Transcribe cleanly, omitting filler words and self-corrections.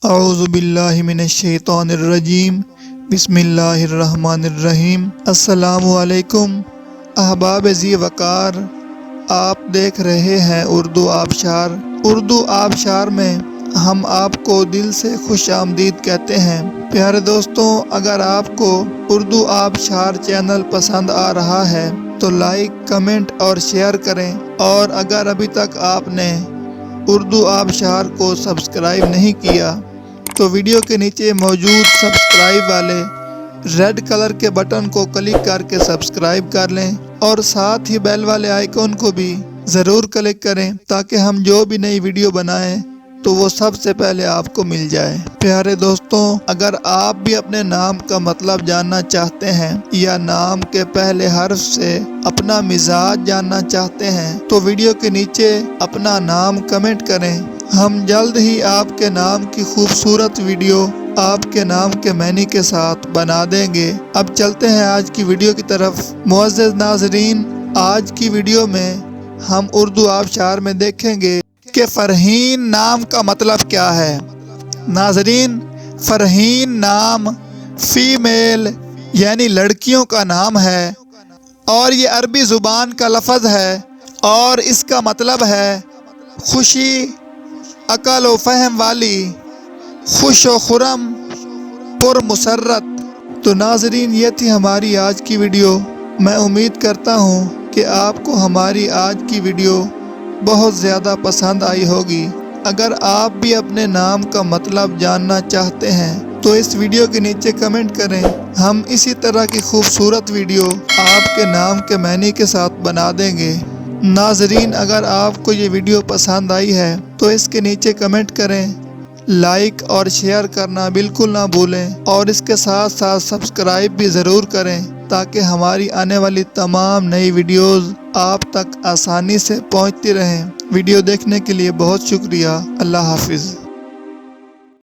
اعوذ باللہ من الشیطان الرجیم، بسم اللہ الرحمن الرحیم۔ السلام علیکم احباب ذی وقار، آپ دیکھ رہے ہیں اردو آبشار۔ اردو آبشار میں ہم آپ کو دل سے خوش آمدید کہتے ہیں۔ پیارے دوستوں، اگر آپ کو اردو آبشار چینل پسند آ رہا ہے تو لائک، کمنٹ اور شیئر کریں، اور اگر ابھی تک آپ نے اردو آبشار کو سبسکرائب نہیں کیا تو ویڈیو کے نیچے موجود سبسکرائب والے ریڈ کلر کے بٹن کو کلک کر کے سبسکرائب کر لیں، اور ساتھ ہی بیل والے آئیکن کو بھی ضرور کلک کریں تاکہ ہم جو بھی نئی ویڈیو بنائیں تو وہ سب سے پہلے آپ کو مل جائے۔ پیارے دوستوں، اگر آپ بھی اپنے نام کا مطلب جاننا چاہتے ہیں یا نام کے پہلے حرف سے اپنا مزاج جاننا چاہتے ہیں تو ویڈیو کے نیچے اپنا نام کمنٹ کریں۔ ہم جلد ہی آپ کے نام کی خوبصورت ویڈیو آپ کے نام کے معنی کے ساتھ بنا دیں گے۔ اب چلتے ہیں آج کی ویڈیو کی طرف۔ معزز ناظرین، آج کی ویڈیو میں ہم اردو آبشار میں دیکھیں گے کہ فرحین نام کا مطلب کیا ہے۔ ناظرین، فرحین نام فیمیل یعنی لڑکیوں کا نام ہے، اور یہ عربی زبان کا لفظ ہے، اور اس کا مطلب ہے خوشی، عقل و فہم والی، خوش و خرم، پر مسرت۔ تو ناظرین، یہ تھی ہماری آج کی ویڈیو۔ میں امید کرتا ہوں کہ آپ کو ہماری آج کی ویڈیو بہت زیادہ پسند آئی ہوگی۔ اگر آپ بھی اپنے نام کا مطلب جاننا چاہتے ہیں تو اس ویڈیو کے نیچے کمنٹ کریں۔ ہم اسی طرح کی خوبصورت ویڈیو آپ کے نام کے معنی کے ساتھ بنا دیں گے۔ ناظرین، اگر آپ کو یہ ویڈیو پسند آئی ہے تو اس کے نیچے کمنٹ کریں، لائک اور شیئر کرنا بالکل نہ بھولیں، اور اس کے ساتھ ساتھ سبسکرائب بھی ضرور کریں تاکہ ہماری آنے والی تمام نئی ویڈیوز آپ تک آسانی سے پہنچتی رہیں۔ ویڈیو دیکھنے کے لیے بہت شکریہ۔ اللہ حافظ۔